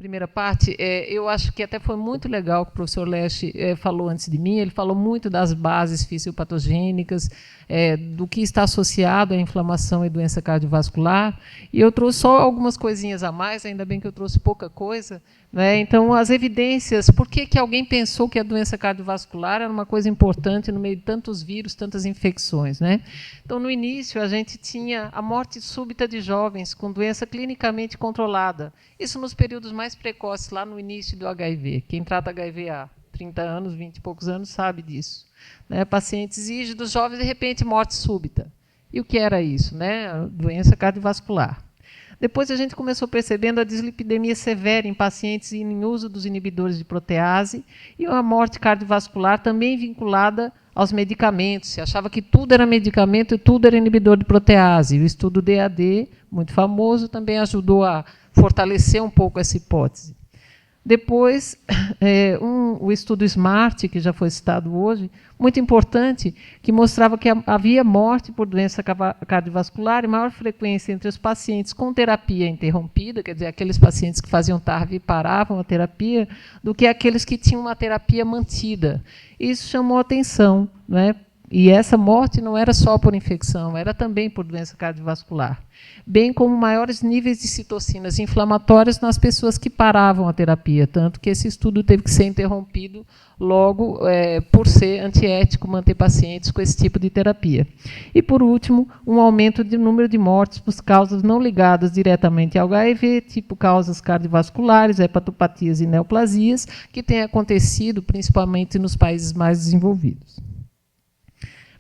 primeira parte, eu acho que até foi muito legal o que o professor Lesch falou antes de mim. Ele falou muito das bases fisiopatogênicas, do que está associado à inflamação e doença cardiovascular. E eu trouxe só algumas coisinhas a mais, ainda bem que eu trouxe pouca coisa. Né? Então, as evidências, por que alguém pensou que a doença cardiovascular era uma coisa importante no meio de tantos vírus, tantas infecções? Né? Então, no início, a gente tinha a morte súbita de jovens com doença clinicamente controlada. Isso nos períodos mais precoces, lá no início do HIV. Quem trata HIV há 30 anos, 20 e poucos anos, sabe disso. Né? Pacientes rígidos, jovens, de repente, morte súbita. E o que era isso? Né? A doença cardiovascular. Depois a gente começou percebendo a dislipidemia severa em pacientes em uso dos inibidores de protease e uma morte cardiovascular também vinculada aos medicamentos. Se achava que tudo era medicamento e tudo era inibidor de protease. O estudo DAD, muito famoso, também ajudou a fortalecer um pouco essa hipótese. Depois, o estudo SMART, que já foi citado hoje, muito importante, que mostrava que havia morte por doença cardiovascular e maior frequência entre os pacientes com terapia interrompida, quer dizer, aqueles pacientes que faziam TARV e paravam a terapia, do que aqueles que tinham uma terapia mantida. Isso chamou a atenção, né? E essa morte não era só por infecção, era também por doença cardiovascular. Bem como maiores níveis de citocinas inflamatórias nas pessoas que paravam a terapia, tanto que esse estudo teve que ser interrompido logo por ser antiético manter pacientes com esse tipo de terapia. E, por último, um aumento do número de mortes por causas não ligadas diretamente ao HIV, tipo causas cardiovasculares, hepatopatias e neoplasias, que têm acontecido principalmente nos países mais desenvolvidos.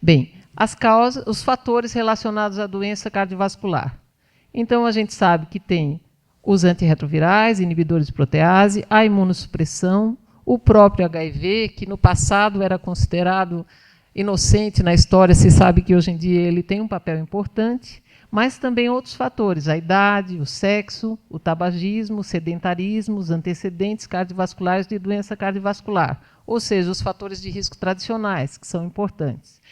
Bem, as causas, os fatores relacionados à doença cardiovascular. Então, a gente sabe que tem os antirretrovirais, inibidores de protease, a imunossupressão, o próprio HIV, que no passado era considerado inocente na história, se sabe que hoje em dia ele tem um papel importante, mas também outros fatores, a idade, o sexo, o tabagismo, o sedentarismo, os antecedentes cardiovasculares de doença cardiovascular, ou seja, os fatores de risco tradicionais, que são importantes.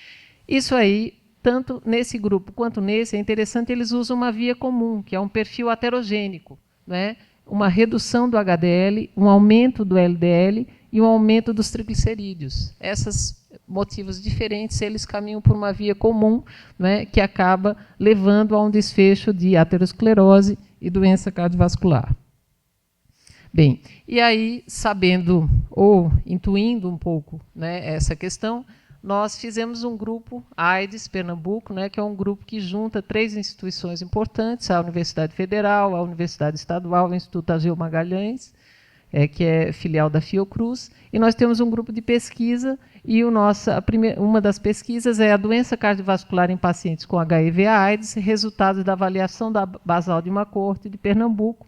Isso aí, tanto nesse grupo quanto nesse, é interessante, eles usam uma via comum, que é um perfil aterogênico, né? Uma redução do HDL, um aumento do LDL e um aumento dos triglicerídeos. Esses motivos diferentes, eles caminham por uma via comum, né, que acaba levando a um desfecho de aterosclerose e doença cardiovascular. Bem, e aí, sabendo ou intuindo um pouco, né, essa questão, nós fizemos um grupo, AIDS Pernambuco, né, que é um grupo que junta 3 instituições importantes, a Universidade Federal, a Universidade Estadual, o Instituto Ageu Magalhães, que é filial da Fiocruz, e nós temos um grupo de pesquisa, e uma das pesquisas é a doença cardiovascular em pacientes com HIV/AIDS, resultados da avaliação da basal de uma coorte de Pernambuco,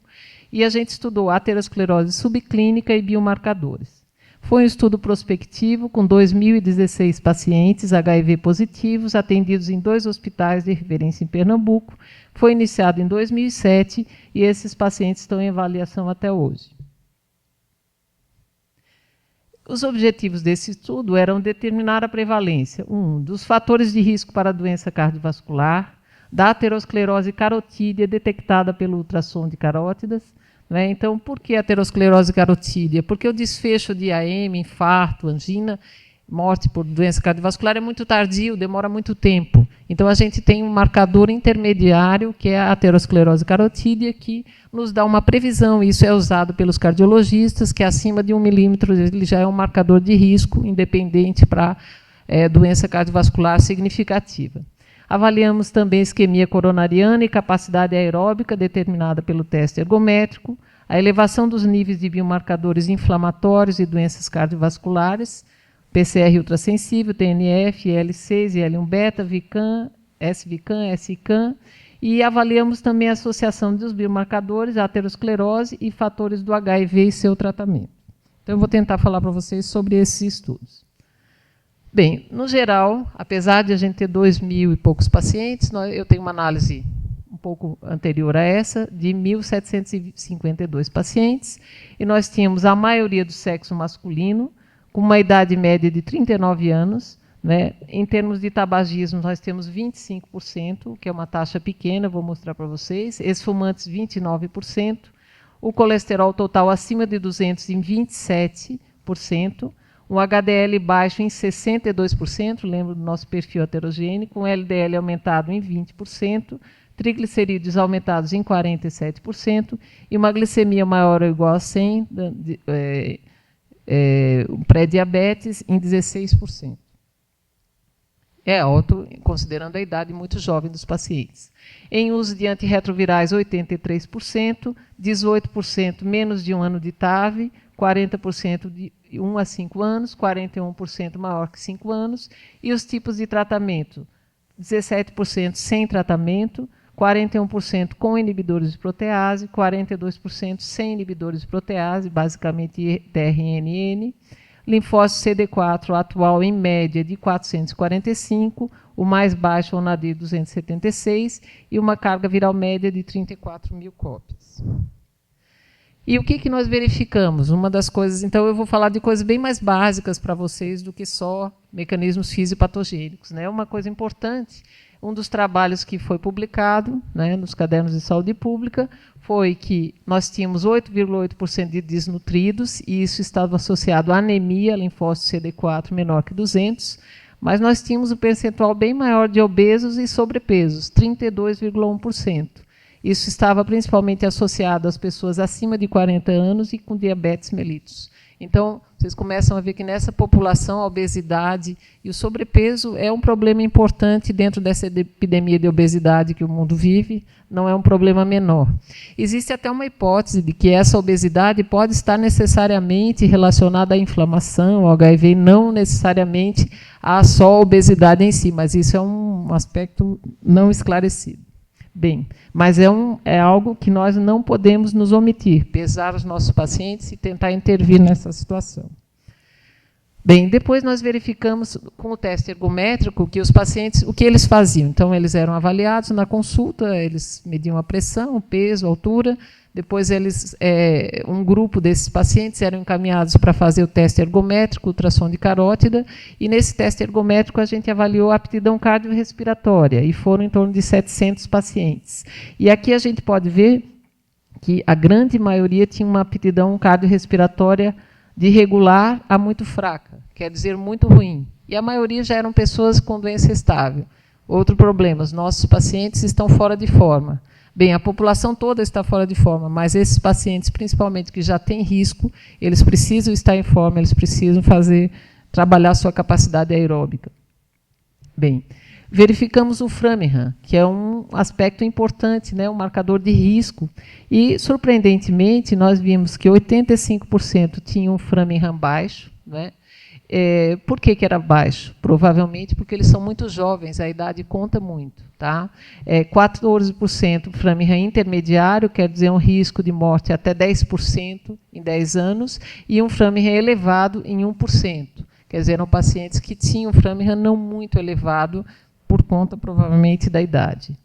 e a gente estudou aterosclerose subclínica e biomarcadores. Foi um estudo prospectivo com 2.016 pacientes HIV positivos, atendidos em 2 hospitais de referência em Pernambuco. Foi iniciado em 2007 e esses pacientes estão em avaliação até hoje. Os objetivos desse estudo eram determinar a prevalência, dos fatores de risco para a doença cardiovascular, da aterosclerose carotídea detectada pelo ultrassom de carótidas. Né? Então, por que aterosclerose carotídea? Porque o desfecho de AM, infarto, angina, morte por doença cardiovascular é muito tardio, demora muito tempo. Então, a gente tem um marcador intermediário, que é a aterosclerose carotídea, que nos dá uma previsão. Isso é usado pelos cardiologistas, que acima de 1 milímetro ele já é um marcador de risco, independente para doença cardiovascular significativa. Avaliamos também isquemia coronariana e capacidade aeróbica determinada pelo teste ergométrico, a elevação dos níveis de biomarcadores inflamatórios e doenças cardiovasculares, PCR ultrassensível, TNF, IL6 e L1-beta, VICAM, SVICAM, SICAM, e avaliamos também a associação dos biomarcadores, a aterosclerose e fatores do HIV e seu tratamento. Então, eu vou tentar falar para vocês sobre esses estudos. Bem, no geral, apesar de a gente ter 2.000 e poucos pacientes, eu tenho uma análise um pouco anterior a essa, de 1.752 pacientes, e nós tínhamos a maioria do sexo masculino, com uma idade média de 39 anos. Né? Em termos de tabagismo, nós temos 25%, que é uma taxa pequena, vou mostrar para vocês, ex-fumantes 29%, o colesterol total acima de 200 em 27%, o HDL baixo em 62%, lembro do nosso perfil heterogênico, o LDL aumentado em 20%, triglicerídeos aumentados em 47% e uma glicemia maior ou igual a 100, pré-diabetes em 16%. É alto, considerando a idade muito jovem dos pacientes. Em uso de antirretrovirais, 83%, 18% menos de 1 ano de TAV, 40% de 1 a 5 anos, 41% maior que 5 anos, e os tipos de tratamento, 17% sem tratamento, 41% com inibidores de protease, 42% sem inibidores de protease, basicamente TRNN, linfócito CD4 atual em média de 445, o mais baixo é o NADI 276 e uma carga viral média de 34 mil cópias. E o que nós verificamos? Uma das coisas, então eu vou falar de coisas bem mais básicas para vocês do que só mecanismos fisiopatogênicos, né? Uma coisa importante, um dos trabalhos que foi publicado, né, nos cadernos de saúde pública foi que nós tínhamos 8,8% de desnutridos e isso estava associado à anemia, linfócito CD4 menor que 200, mas nós tínhamos um percentual bem maior de obesos e sobrepesos, 32,1%. Isso estava principalmente associado às pessoas acima de 40 anos e com diabetes mellitus. Então, vocês começam a ver que nessa população a obesidade e o sobrepeso é um problema importante dentro dessa epidemia de obesidade que o mundo vive, não é um problema menor. Existe até uma hipótese de que essa obesidade pode estar necessariamente relacionada à inflamação, ao HIV, não necessariamente a só a obesidade em si, mas isso é um aspecto não esclarecido. Bem, mas é algo que nós não podemos nos omitir, pesar os nossos pacientes e tentar intervir nessa situação. Bem, depois nós verificamos com o teste ergométrico que os pacientes, o que eles faziam. Então, eles eram avaliados na consulta, eles mediam a pressão, o peso, a altura. Depois, um grupo desses pacientes eram encaminhados para fazer o teste ergométrico, ultrassom de carótida, e nesse teste ergométrico a gente avaliou a aptidão cardiorrespiratória, e foram em torno de 700 pacientes. E aqui a gente pode ver que a grande maioria tinha uma aptidão cardiorrespiratória de regular a muito fraca, quer dizer, muito ruim. E a maioria já eram pessoas com doença estável. Outro problema, os nossos pacientes estão fora de forma. Bem, a população toda está fora de forma, mas esses pacientes, principalmente que já têm risco, eles precisam estar em forma, eles precisam trabalhar sua capacidade aeróbica. Bem, verificamos o Framingham, que é um aspecto importante, né, um marcador de risco, e, surpreendentemente, nós vimos que 85% tinham um Framingham baixo, né? Por que era baixo? Provavelmente porque eles são muito jovens, a idade conta muito. Tá? 14% Framingham intermediário, quer dizer um risco de morte até 10% em 10 anos, e um Framingham elevado em 1%. Quer dizer, eram pacientes que tinham Framingham não muito elevado, por conta, provavelmente, da idade.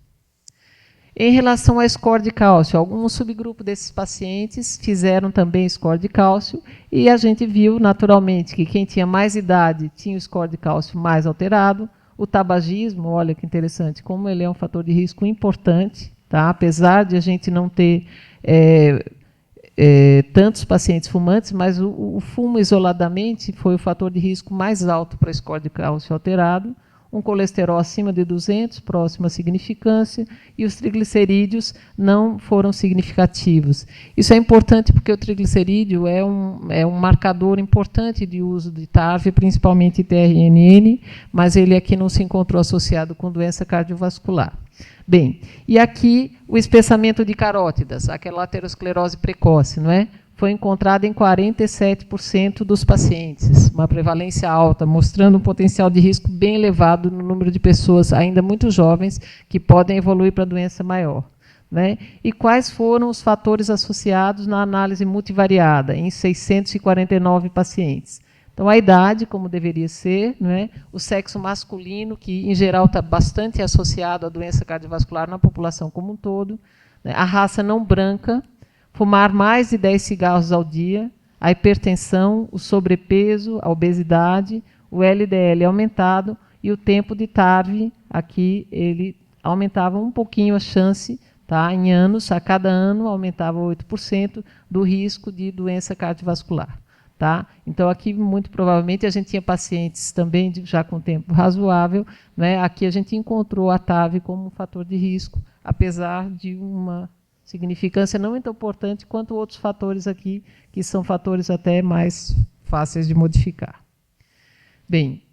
Em relação ao score de cálcio, algum subgrupo desses pacientes fizeram também score de cálcio e a gente viu, naturalmente, que quem tinha mais idade tinha o score de cálcio mais alterado. O tabagismo, olha que interessante, como ele é um fator de risco importante, tá? Apesar de a gente não ter tantos pacientes fumantes, mas o fumo isoladamente foi o fator de risco mais alto para score de cálcio alterado. Um colesterol acima de 200, próximo à significância, e os triglicerídeos não foram significativos. Isso é importante porque o triglicerídeo é um marcador importante de uso de TAV, principalmente TRNN, mas ele aqui não se encontrou associado com doença cardiovascular. Bem, e aqui o espessamento de carótidas, aquela aterosclerose precoce, não é? Foi encontrada em 47% dos pacientes, uma prevalência alta, mostrando um potencial de risco bem elevado no número de pessoas ainda muito jovens que podem evoluir para doença maior. Né? E quais foram os fatores associados na análise multivariada, em 649 pacientes? Então, a idade, como deveria ser, né? O sexo masculino, que em geral está bastante associado à doença cardiovascular na população como um todo, né? A raça não branca, fumar mais de 10 cigarros ao dia, a hipertensão, o sobrepeso, a obesidade, o LDL aumentado e o tempo de TARV, aqui ele aumentava um pouquinho a chance, Tá? Em anos, a cada ano, aumentava 8% do risco de doença cardiovascular. Tá? Então, aqui, muito provavelmente, a gente tinha pacientes também já com tempo razoável. Né? Aqui a gente encontrou a TAV como um fator de risco, apesar de uma significância não tão importante quanto outros fatores aqui, que são fatores até mais fáceis de modificar. Bem,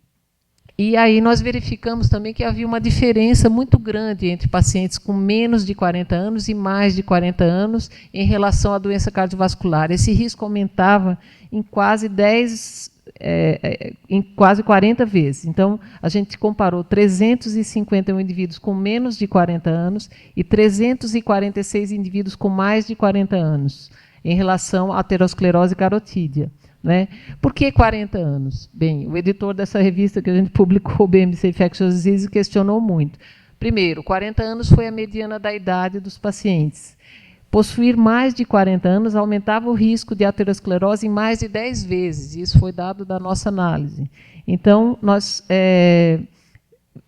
e aí nós verificamos também que havia uma diferença muito grande entre pacientes com menos de 40 anos e mais de 40 anos em relação à doença cardiovascular. Esse risco aumentava em quase 40 vezes. Então, a gente comparou 351 indivíduos com menos de 40 anos e 346 indivíduos com mais de 40 anos em relação à aterosclerose carotídea. Né? Por que 40 anos? Bem, o editor dessa revista que a gente publicou, o BMC Infectious Disease, questionou muito. Primeiro, 40 anos foi a mediana da idade dos pacientes. Possuir mais de 40 anos aumentava o risco de aterosclerose em mais de 10 vezes. Isso foi dado da nossa análise. Então, nós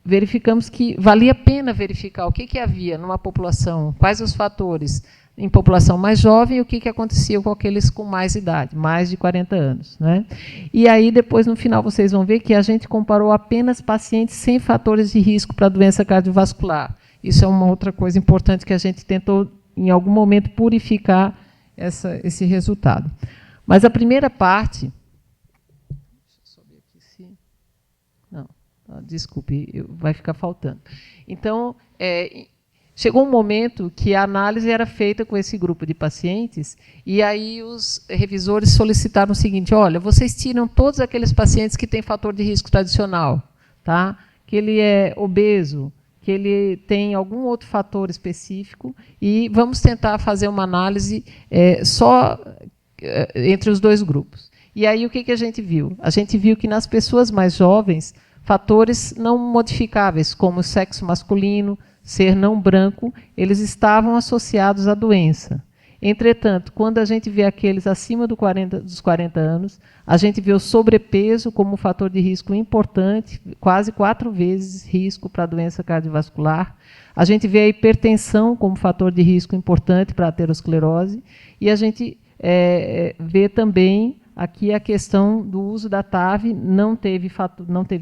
verificamos que valia a pena verificar o que havia numa população, quais os fatores em população mais jovem, o que acontecia com aqueles com mais idade, mais de 40 anos. Né? E aí, depois, no final, vocês vão ver que a gente comparou apenas pacientes sem fatores de risco para doença cardiovascular. Isso é uma outra coisa importante que a gente tentou, em algum momento, purificar esse resultado. Mas a primeira parte... Deixa eu subir aqui, sim. Não, desculpe, vai ficar faltando. Então, chegou um momento que a análise era feita com esse grupo de pacientes e aí os revisores solicitaram o seguinte: olha, vocês tiram todos aqueles pacientes que têm fator de risco tradicional, tá? Que ele é obeso, que ele tem algum outro fator específico e vamos tentar fazer uma análise só entre os dois grupos. E aí o que a gente viu? A gente viu que nas pessoas mais jovens, fatores não modificáveis, como o sexo masculino, ser não branco, eles estavam associados à doença. Entretanto, quando a gente vê aqueles acima dos 40 anos, a gente vê o sobrepeso como um fator de risco importante, quase 4 vezes risco para a doença cardiovascular. A gente vê a hipertensão como fator de risco importante para a aterosclerose. E a gente vê também aqui a questão do uso da TAV não teve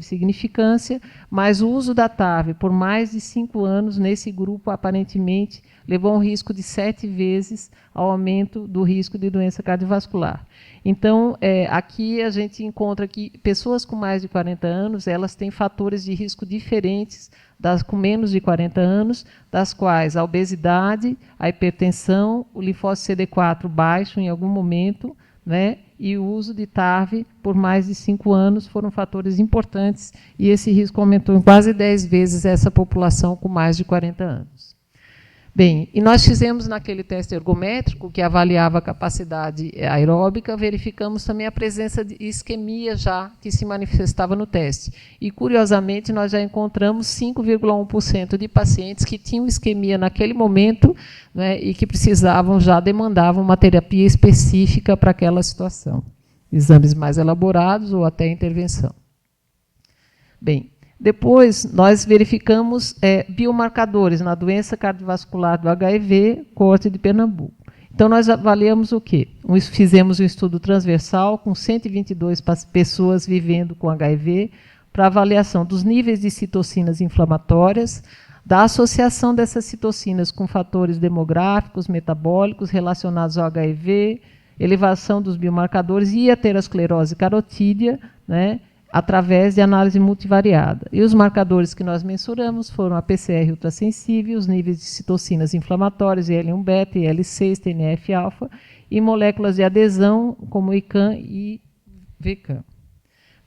significância, mas o uso da TAV por mais de 5 anos, nesse grupo, aparentemente, levou a um risco de 7 vezes ao aumento do risco de doença cardiovascular. Então, aqui a gente encontra que pessoas com mais de 40 anos, elas têm fatores de risco diferentes das com menos de 40 anos, das quais a obesidade, a hipertensão, o linfócito CD4 baixo em algum momento, né, e o uso de TAV por mais de 5 anos foram fatores importantes e esse risco aumentou em quase 10 vezes essa população com mais de 40 anos. Bem, e nós fizemos naquele teste ergométrico que avaliava a capacidade aeróbica, verificamos também a presença de isquemia já que se manifestava no teste. E, curiosamente, nós já encontramos 5,1% de pacientes que tinham isquemia naquele momento, né, e que demandavam uma terapia específica para aquela situação. Exames mais elaborados ou até intervenção. Bem, depois, nós verificamos biomarcadores na doença cardiovascular do HIV, coorte de Pernambuco. Então, nós avaliamos o quê? Fizemos um estudo transversal com 122 pessoas vivendo com HIV para avaliação dos níveis de citocinas inflamatórias, da associação dessas citocinas com fatores demográficos, metabólicos relacionados ao HIV, elevação dos biomarcadores e aterosclerose carotídea, né, através de análise multivariada. E os marcadores que nós mensuramos foram a PCR ultrassensível, os níveis de citocinas inflamatórias, IL-1-beta, IL-6, TNF-alfa, e moléculas de adesão, como ICAM e VCAM.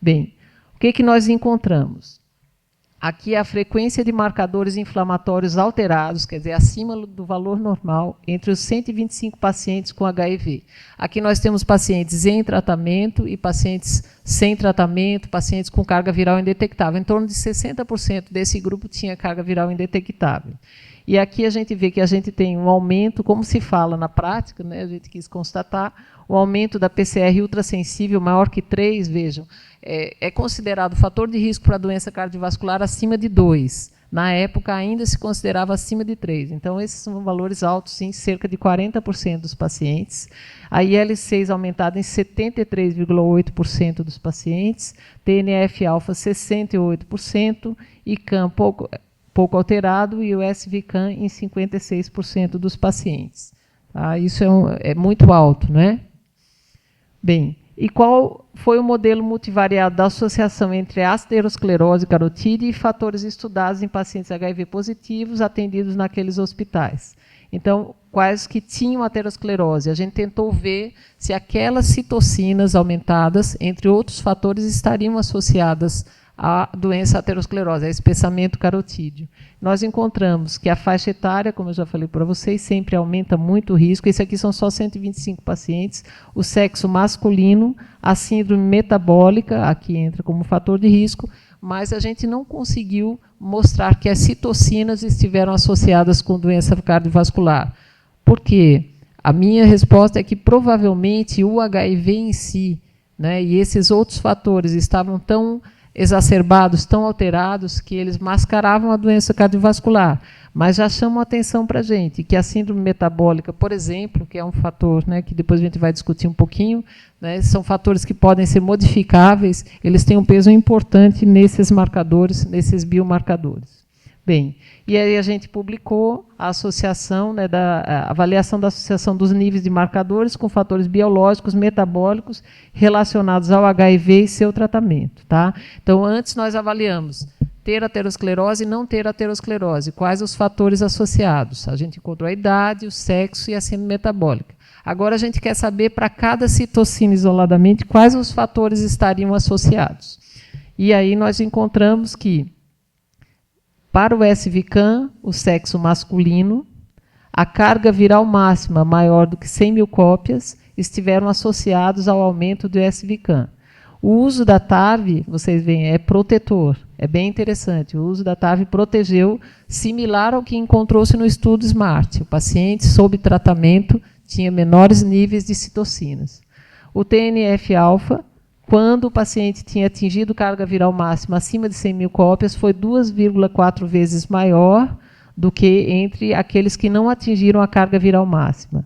Bem, o que nós encontramos? Aqui a frequência de marcadores inflamatórios alterados, quer dizer, acima do valor normal, entre os 125 pacientes com HIV. Aqui nós temos pacientes em tratamento e pacientes sem tratamento, pacientes com carga viral indetectável. Em torno de 60% desse grupo tinha carga viral indetectável. E aqui a gente vê que a gente tem um aumento, como se fala na prática, né, a gente quis constatar, o aumento da PCR ultrassensível maior que 3, vejam, é considerado fator de risco para a doença cardiovascular acima de 2. Na época, ainda se considerava acima de 3. Então, esses são valores altos em cerca de 40% dos pacientes. A IL-6 aumentada em 73,8% dos pacientes, TNF-alfa 68% e CAM pouco alterado e o SVCAM em 56% dos pacientes. Tá? Isso é muito alto, né? Bem, e qual foi o modelo multivariado da associação entre aterosclerose carotídea e fatores estudados em pacientes HIV positivos atendidos naqueles hospitais? Então, quais que tinham aterosclerose? A gente tentou ver se aquelas citocinas aumentadas, entre outros fatores, estariam associadas à doença aterosclerose, a espessamento carotídeo. Nós encontramos que a faixa etária, como eu já falei para vocês, sempre aumenta muito o risco. Esse aqui são só 125 pacientes. O sexo masculino, a síndrome metabólica, aqui entra como fator de risco, mas a gente não conseguiu mostrar que as citocinas estiveram associadas com doença cardiovascular. Por quê? A minha resposta é que provavelmente o HIV em si, né, e esses outros fatores estavam tão exacerbados, tão alterados, que eles mascaravam a doença cardiovascular. Mas já chamam a atenção para a gente que a síndrome metabólica, por exemplo, que é um fator, né, que depois a gente vai discutir um pouquinho, né, são fatores que podem ser modificáveis, eles têm um peso importante nesses marcadores, nesses biomarcadores. Bem, e aí a gente publicou a associação, né, a avaliação da associação dos níveis de marcadores com fatores biológicos, metabólicos relacionados ao HIV e seu tratamento. Tá? Então, antes nós avaliamos ter aterosclerose e não ter aterosclerose. Quais os fatores associados? A gente encontrou a idade, o sexo e a síndrome metabólica. Agora a gente quer saber para cada citocina isoladamente quais os fatores estariam associados. E aí nós encontramos que para o SVCAM, o sexo masculino, a carga viral máxima maior do que 100 mil cópias estiveram associados ao aumento do SVCAM. O uso da TAV, vocês veem, é protetor. É bem interessante. O uso da TAV protegeu, similar ao que encontrou-se no estudo SMART. O paciente sob tratamento tinha menores níveis de citocinas. O TNF-alfa, quando o paciente tinha atingido carga viral máxima acima de 100 mil cópias, foi 2,4 vezes maior do que entre aqueles que não atingiram a carga viral máxima.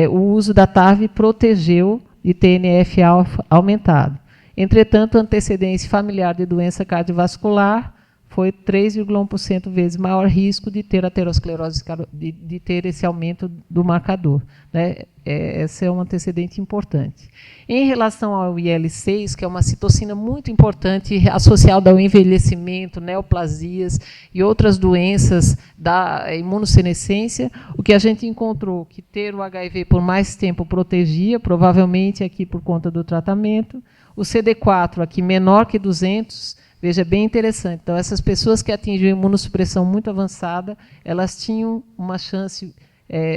O uso da TAV protegeu de TNF-alfa aumentado. Entretanto, a antecedência familiar de doença cardiovascular foi 3,1% vezes maior risco de ter aterosclerose, de ter esse aumento do marcador. Né? Esse é um antecedente importante. Em relação ao IL-6, que é uma citocina muito importante associada ao envelhecimento, neoplasias e outras doenças da imunossenescência, o que a gente encontrou que ter o HIV por mais tempo protegia, provavelmente aqui por conta do tratamento. O CD4 aqui menor que 200, veja, bem interessante. Então, essas pessoas que atingiam imunossupressão muito avançada, elas tinham uma chance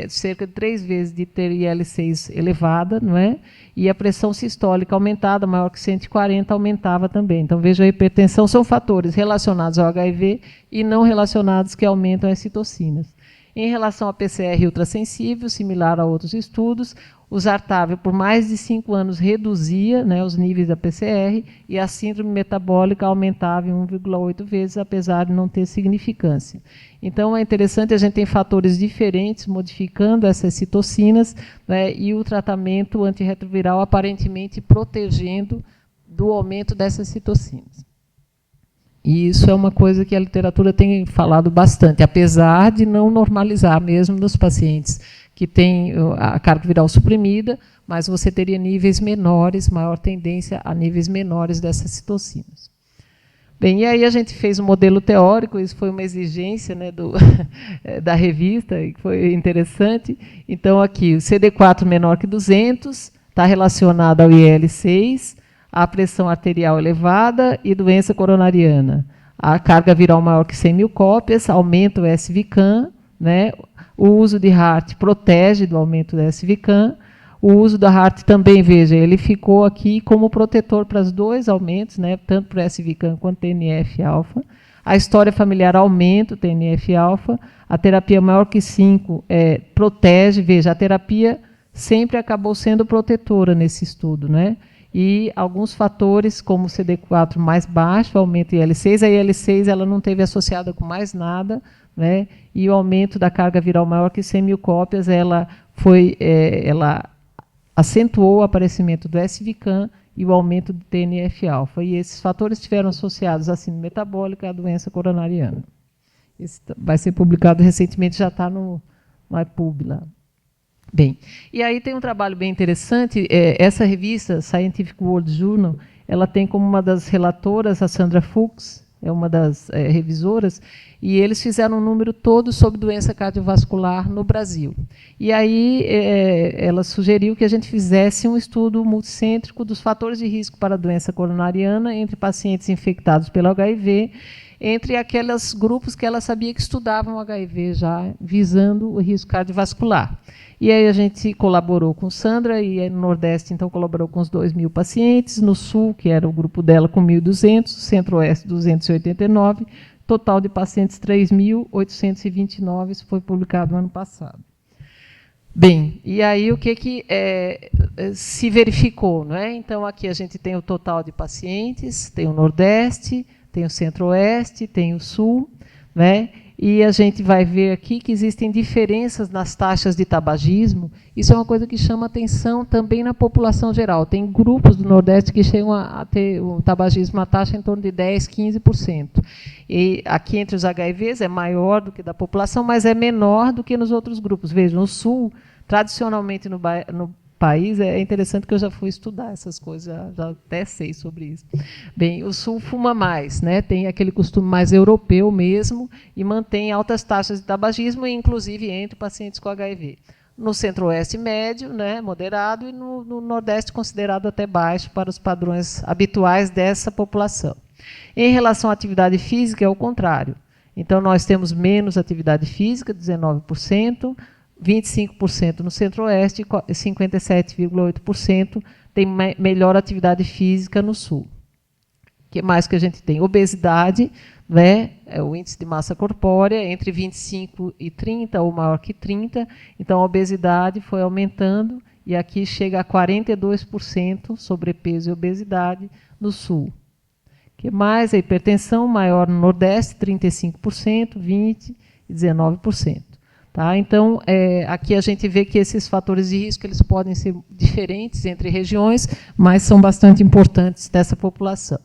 cerca de 3 vezes de ter IL-6 elevada, não é? E a pressão sistólica aumentada, maior que 140, aumentava também. Então, veja, a hipertensão são fatores relacionados ao HIV e não relacionados que aumentam as citocinas. Em relação à PCR ultrassensível, similar a outros estudos, o Zartável, por mais de 5 anos, reduzia, né, os níveis da PCR e a síndrome metabólica aumentava em 1,8 vezes, apesar de não ter significância. Então, é interessante, a gente tem fatores diferentes modificando essas citocinas, né, e o tratamento antirretroviral aparentemente protegendo do aumento dessas citocinas. E isso é uma coisa que a literatura tem falado bastante, apesar de não normalizar mesmo nos pacientes que têm a carga viral suprimida, mas você teria níveis menores, maior tendência a níveis menores dessas citocinas. Bem, e aí a gente fez um modelo teórico, isso foi uma exigência, né, da revista, que foi interessante. Então, aqui, o CD4 menor que 200, está relacionado ao IL-6, a pressão arterial elevada e doença coronariana. A carga viral maior que 100 mil cópias, aumenta o SVCAM, né? O uso de HAART protege do aumento do SVCAM. O uso da HAART também, veja, ele ficou aqui como protetor para os dois aumentos, né? Tanto para o SVCAM quanto o TNF-alfa. A história familiar aumenta o TNF-alfa. A terapia maior que 5 protege, veja, a terapia sempre acabou sendo protetora nesse estudo, né? e alguns fatores, como o CD4 mais baixo, aumento IL6, a IL6 ela não teve associada com mais nada, né? E o aumento da carga viral maior que 100 mil cópias, ela acentuou o aparecimento do SVCAM e o aumento do TNF-alfa. E esses fatores estiveram associados à síndrome metabólica e à doença coronariana. Esse vai ser publicado recentemente, já está no iPub lá. Bem, e aí tem um trabalho bem interessante, essa revista, Scientific World Journal, ela tem como uma das relatoras a Sandra Fuchs, é uma das revisoras, e eles fizeram um número todo sobre doença cardiovascular no Brasil. E aí ela sugeriu que a gente fizesse um estudo multicêntrico dos fatores de risco para a doença coronariana entre pacientes infectados pelo HIV, entre aqueles grupos que ela sabia que estudavam HIV já, visando o risco cardiovascular. E aí a gente colaborou com Sandra, e aí no Nordeste, então, colaborou com os 2.000 pacientes, no Sul, que era o grupo dela, com 1.200, Centro-Oeste, 289, total de pacientes 3.829, isso foi publicado no ano passado. Bem, e aí o que se verificou? Não é? Então, aqui a gente tem o total de pacientes, tem o Nordeste, tem o Centro-Oeste, tem o Sul, né? E a gente vai ver aqui que existem diferenças nas taxas de tabagismo. Isso é uma coisa que chama atenção também na população geral. Tem grupos do Nordeste que chegam a ter o tabagismo, uma taxa em torno de 10%, 15%. E aqui entre os HIVs é maior do que da população, mas é menor do que nos outros grupos. Vejam, no Sul, tradicionalmente no país, é interessante que eu já fui estudar essas coisas, já até sei sobre isso. Bem, o Sul fuma mais, né? Tem aquele costume mais europeu mesmo, e mantém altas taxas de tabagismo, inclusive entre pacientes com HIV. No Centro-Oeste, médio, né, moderado, e no Nordeste, considerado até baixo para os padrões habituais dessa população. Em relação à atividade física, é o contrário. Então, nós temos menos atividade física, 19%, 25% no Centro-Oeste e 57,8% tem melhor atividade física no Sul. O que mais que a gente tem? Obesidade, né? É o índice de massa corpórea, entre 25 e 30, ou maior que 30. Então, a obesidade foi aumentando, e aqui chega a 42% sobrepeso e obesidade no Sul. O que mais? A hipertensão, maior no Nordeste, 35%, 20% e 19%. Tá? Então, aqui a gente vê que esses fatores de risco eles podem ser diferentes entre regiões, mas são bastante importantes dessa população.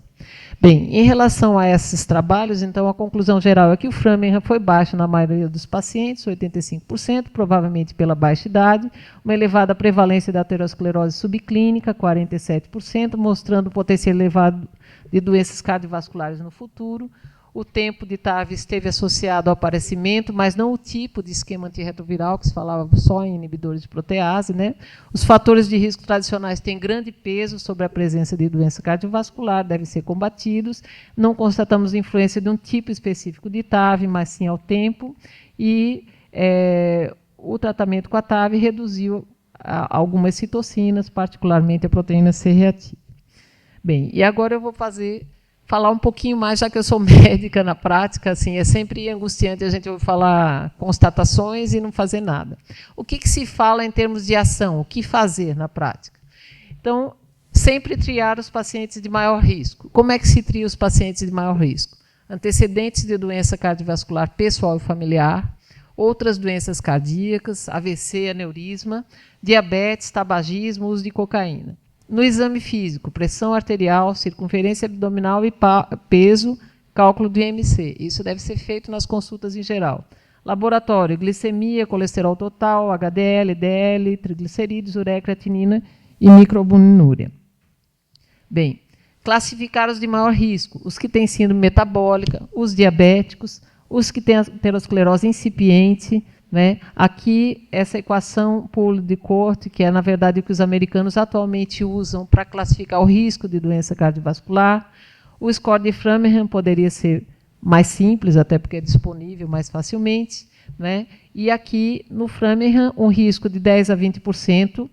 Bem, em relação a esses trabalhos, então, a conclusão geral é que o Framingham foi baixo na maioria dos pacientes, 85%, provavelmente pela baixa idade, uma elevada prevalência da aterosclerose subclínica, 47%, mostrando potencial elevado de doenças cardiovasculares no futuro. O tempo de TAV esteve associado ao aparecimento, mas não o tipo de esquema antirretroviral, que se falava só em inibidores de protease, né? Os fatores de risco tradicionais têm grande peso sobre a presença de doença cardiovascular, devem ser combatidos. Não constatamos influência de um tipo específico de TAV, mas sim ao tempo. E o tratamento com a TAV reduziu algumas citocinas, particularmente a proteína C reativa. Bem, e agora eu vou falar um pouquinho mais, já que eu sou médica na prática, assim, é sempre angustiante a gente ouvir falar constatações e não fazer nada. O que se fala em termos de ação? O que fazer na prática? Então, sempre triar os pacientes de maior risco. Como é que se tria os pacientes de maior risco? Antecedentes de doença cardiovascular pessoal e familiar, outras doenças cardíacas, AVC, aneurisma, diabetes, tabagismo, uso de cocaína. No exame físico, pressão arterial, circunferência abdominal e peso, cálculo do IMC. Isso deve ser feito nas consultas em geral. Laboratório, glicemia, colesterol total, HDL, LDL, triglicerídeos, ureia, creatinina e microalbuminúria. Bem, classificar os de maior risco, os que têm síndrome metabólica, os diabéticos, os que têm aterosclerose incipiente, né? Aqui, essa equação Poole de Court, que é, na verdade, o que os americanos atualmente usam para classificar o risco de doença cardiovascular. O score de Framingham poderia ser mais simples, até porque é disponível mais facilmente, né? E aqui, no Framingham, um risco de 10% a 20%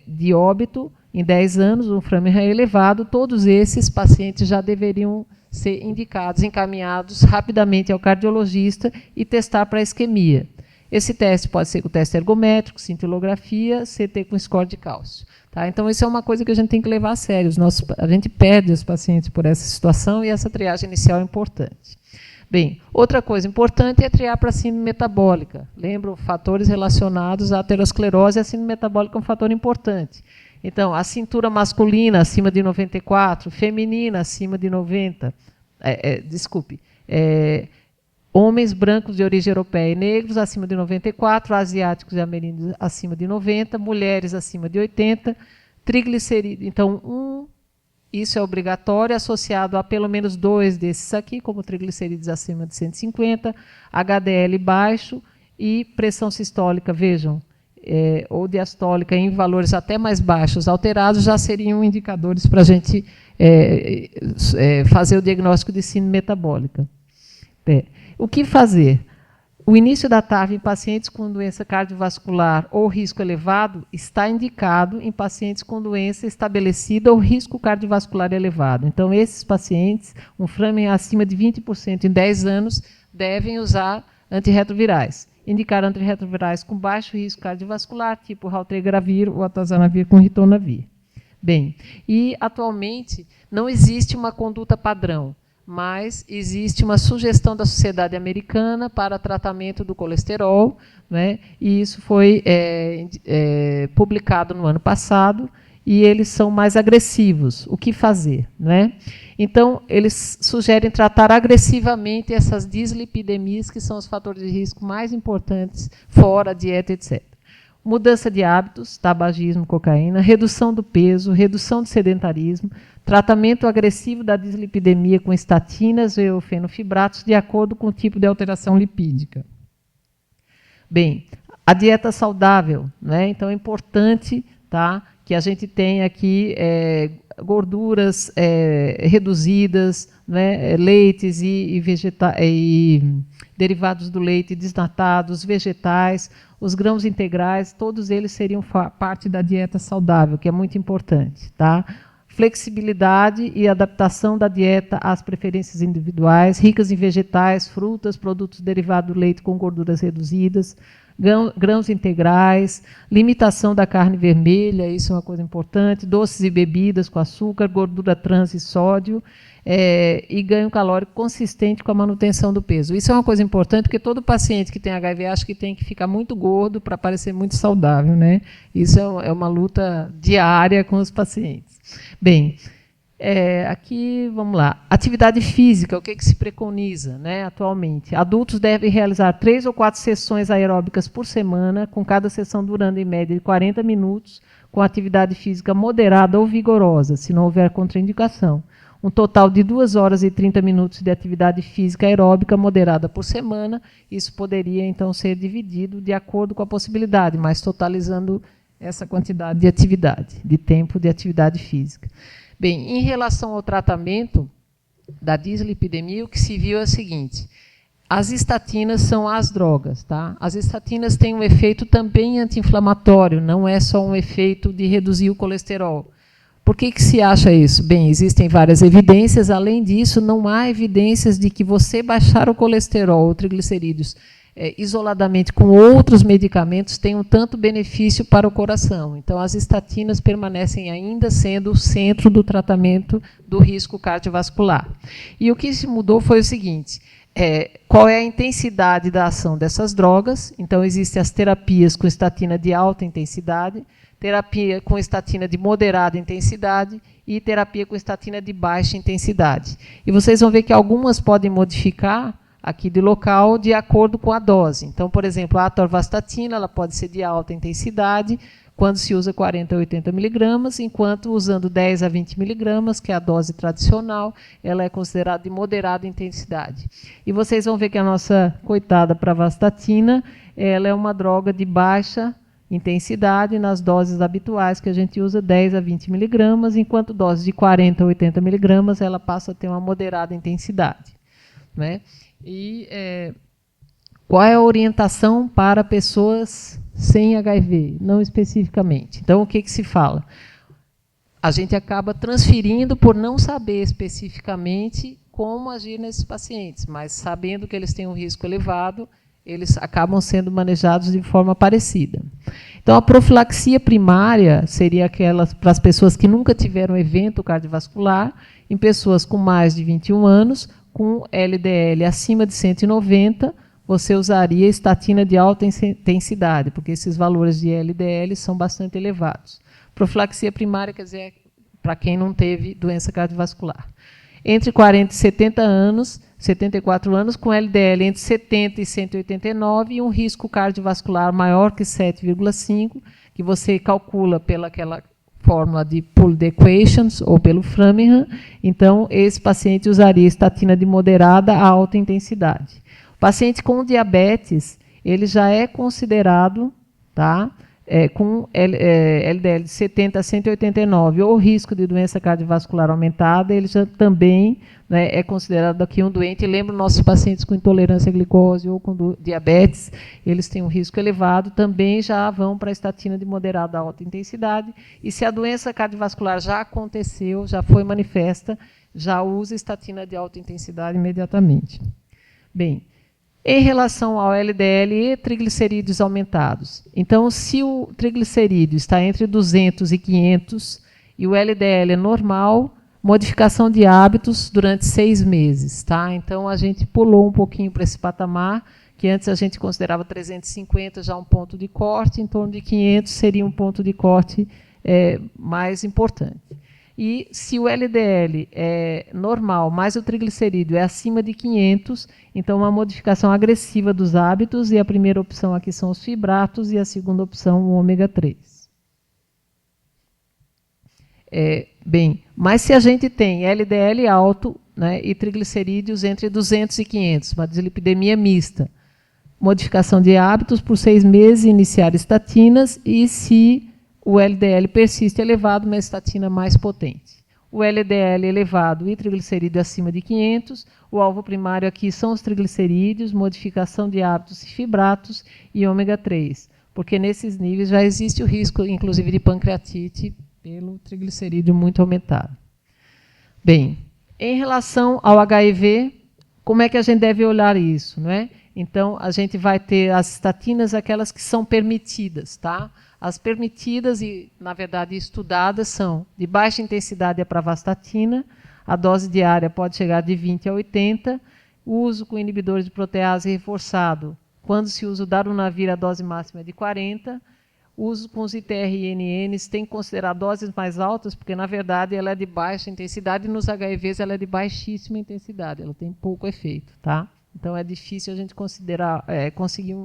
de óbito em 10 anos, um Framingham elevado. Todos esses pacientes já deveriam ser indicados, encaminhados rapidamente ao cardiologista e testar para isquemia. Esse teste pode ser com teste ergométrico, cintilografia, CT com score de cálcio. Tá? Então, isso é uma coisa que a gente tem que levar a sério. A gente perde os pacientes por essa situação e essa triagem inicial é importante. Bem, outra coisa importante é triar para síndrome metabólica. Lembram, fatores relacionados à aterosclerose e a síndrome metabólica é um fator importante. Então, a cintura masculina acima de 94, feminina acima de 90, homens brancos de origem europeia e negros acima de 94, asiáticos e ameríndios acima de 90, mulheres acima de 80, triglicerídeos, então isso é obrigatório, associado a pelo menos 2 desses aqui, como triglicerídeos acima de 150, HDL baixo e pressão sistólica, vejam, ou diastólica em valores até mais baixos alterados, já seriam indicadores para a gente fazer o diagnóstico de síndrome metabólica. O que fazer? O início da TAV em pacientes com doença cardiovascular ou risco elevado está indicado em pacientes com doença estabelecida ou risco cardiovascular elevado. Então, esses pacientes, um Framingham acima de 20% em 10 anos, devem usar antirretrovirais. Indicar antirretrovirais com baixo risco cardiovascular, tipo raltegravir ou atazanavir com ritonavir. Bem, e atualmente não existe uma conduta padrão, mas existe uma sugestão da Sociedade Americana para tratamento do colesterol, né? E isso foi publicado no ano passado, e eles são mais agressivos. O que fazer? Né? Então, eles sugerem tratar agressivamente essas dislipidemias, que são os fatores de risco mais importantes, fora a dieta, etc. Mudança de hábitos, tabagismo, cocaína, redução do peso, redução do sedentarismo, tratamento agressivo da dislipidemia com estatinas ou fenofibratos, de acordo com o tipo de alteração lipídica. Bem, a dieta saudável, né? Então é importante, tá, que a gente tenha aqui gorduras reduzidas, né, leites e derivados do leite, desnatados, vegetais, os grãos integrais, todos eles seriam parte da dieta saudável, que é muito importante. Tá? Flexibilidade e adaptação da dieta às preferências individuais, ricas em vegetais, frutas, produtos derivados do leite com gorduras reduzidas, grãos integrais, limitação da carne vermelha, isso é uma coisa importante, doces e bebidas com açúcar, gordura trans e sódio, e ganho calórico consistente com a manutenção do peso. Isso é uma coisa importante, porque todo paciente que tem HIV acha que tem que ficar muito gordo para parecer muito saudável, né? Isso é uma luta diária com os pacientes. Bem, aqui, vamos lá. Atividade física, o que se preconiza, né, atualmente? Adultos devem realizar 3 ou 4 sessões aeróbicas por semana, com cada sessão durando em média de 40 minutos, com atividade física moderada ou vigorosa, se não houver contraindicação. Um total de 2 horas e 30 minutos de atividade física aeróbica moderada por semana. Isso poderia, então, ser dividido de acordo com a possibilidade, mas totalizando essa quantidade de atividade, de tempo de atividade física. Bem, em relação ao tratamento da dislipidemia, o que se viu é o seguinte: as estatinas são as drogas. Tá? As estatinas têm um efeito também anti-inflamatório, não é só um efeito de reduzir o colesterol. Por que se acha isso? Bem, existem várias evidências. Além disso, não há evidências de que você baixar o colesterol ou triglicerídeos isoladamente com outros medicamentos tenham tanto benefício para o coração. Então, as estatinas permanecem ainda sendo o centro do tratamento do risco cardiovascular. E o que se mudou foi o seguinte: qual é a intensidade da ação dessas drogas? Então, existem as terapias com estatina de alta intensidade, terapia com estatina de moderada intensidade e terapia com estatina de baixa intensidade. E vocês vão ver que algumas podem modificar aqui de local de acordo com a dose. Então, por exemplo, a atorvastatina ela pode ser de alta intensidade quando se usa 40 a 80 miligramas, enquanto usando 10 a 20 miligramas, que é a dose tradicional, ela é considerada de moderada intensidade. E vocês vão ver que a nossa coitada pravastatina, ela é uma droga de baixa intensidade nas doses habituais, que a gente usa 10 a 20 miligramas, enquanto dose de 40 a 80 miligramas, ela passa a ter uma moderada intensidade. Né? E qual é a orientação para pessoas sem HIV? Não especificamente. Então, o que se fala? A gente acaba transferindo por não saber especificamente como agir nesses pacientes, mas sabendo que eles têm um risco elevado, eles acabam sendo manejados de forma parecida. Então, a profilaxia primária seria aquela para as pessoas que nunca tiveram evento cardiovascular, em pessoas com mais de 21 anos, com LDL acima de 190, você usaria estatina de alta intensidade, porque esses valores de LDL são bastante elevados. Profilaxia primária quer dizer para quem não teve doença cardiovascular. Entre 40 e 70 anos, 74 anos, com LDL entre 70 e 189 e um risco cardiovascular maior que 7,5, que você calcula pelaquela fórmula de Pooled Equations ou pelo Framingham. Então, esse paciente usaria estatina de moderada a alta intensidade. O paciente com diabetes, ele já é considerado, tá, com LDL de 70 a 189 ou risco de doença cardiovascular aumentada, ele já também, né, é considerado aqui um doente. Lembra, nossos pacientes com intolerância à glicose ou com diabetes, eles têm um risco elevado, também já vão para a estatina de moderada a alta intensidade. E se a doença cardiovascular já aconteceu, já foi manifesta, já usa estatina de alta intensidade imediatamente. Bem, em relação ao LDL e triglicerídeos aumentados. Então, se o triglicerídeo está entre 200 e 500 e o LDL é normal, modificação de hábitos durante 6 meses. Tá? Então, a gente pulou um pouquinho para esse patamar, que antes a gente considerava 350 já um ponto de corte, em torno de 500 seria um ponto de corte mais importante. E se o LDL é normal, mas o triglicerídeo é acima de 500, então uma modificação agressiva dos hábitos, e a primeira opção aqui são os fibratos, e a segunda opção o ômega 3. Bem, mas se a gente tem LDL alto, né, e triglicerídeos entre 200 e 500, uma dislipidemia mista, modificação de hábitos por 6 meses, iniciar estatinas, e se o LDL persiste elevado, uma estatina mais potente. O LDL elevado e triglicerídeo acima de 500, o alvo primário aqui são os triglicerídeos, modificação de hábitos e fibratos e ômega 3, porque nesses níveis já existe o risco, inclusive, de pancreatite pelo triglicerídeo muito aumentado. Bem, em relação ao HIV, como é que a gente deve olhar isso, não é? Então, a gente vai ter as estatinas, aquelas que são permitidas, tá? As permitidas e, na verdade, estudadas são de baixa intensidade a pravastatina, a dose diária pode chegar de 20 a 80, o uso com inibidores de protease reforçado, quando se usa o darunavir, a dose máxima é de 40, o uso com os ITRNNs tem que considerar doses mais altas, porque, na verdade, ela é de baixa intensidade, e nos HIVs ela é de baixíssima intensidade, ela tem pouco efeito, tá? Então, é difícil a gente considerar, conseguir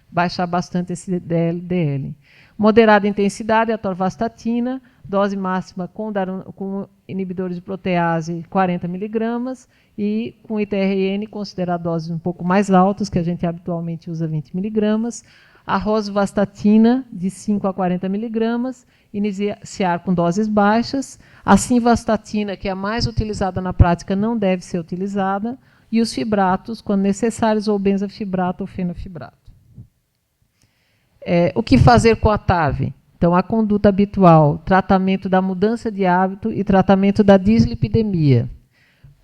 baixar bastante esse LDL. Moderada intensidade, a atorvastatina, dose máxima com inibidores de protease 40 mg e com ITRN considerar doses um pouco mais altas, que a gente habitualmente usa 20 mg. A rosuvastatina de 5 a 40 mg, iniciar com doses baixas. A simvastatina, que é a mais utilizada na prática, não deve ser utilizada. E os fibratos, quando necessários, ou benzafibrato ou fenofibrato. O que fazer com a TAV? Então, a conduta habitual, tratamento da mudança de hábito e tratamento da dislipidemia.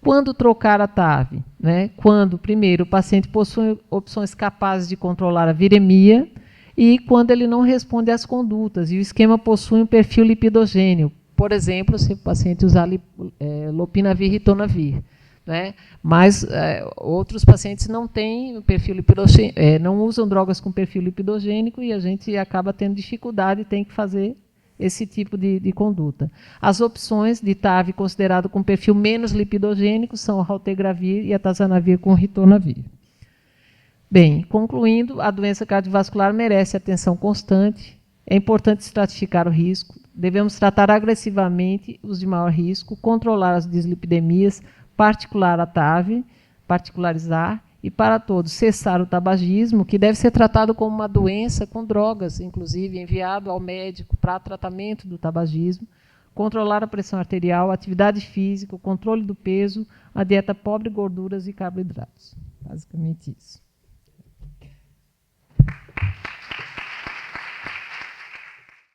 Quando trocar a TAV? Né? Quando, primeiro, o paciente possui opções capazes de controlar a viremia e quando ele não responde às condutas e o esquema possui um perfil lipidogênio. Por exemplo, se o paciente usar lopinavir e ritonavir. Né? Mas outros pacientes não têm perfil lipidogênico, não usam drogas com perfil lipidogênico e a gente acaba tendo dificuldade e tem que fazer esse tipo de conduta. As opções de TAV considerado com perfil menos lipidogênico são o raltegravir e a atazanavir com ritonavir. Bem, concluindo, a doença cardiovascular merece atenção constante, é importante estratificar o risco, devemos tratar agressivamente os de maior risco, controlar as dislipidemias, particular a TAV, particularizar, e para todos cessar o tabagismo, que deve ser tratado como uma doença com drogas, inclusive enviado ao médico para tratamento do tabagismo, controlar a pressão arterial, atividade física, o controle do peso, a dieta pobre em gorduras e carboidratos. Basicamente isso.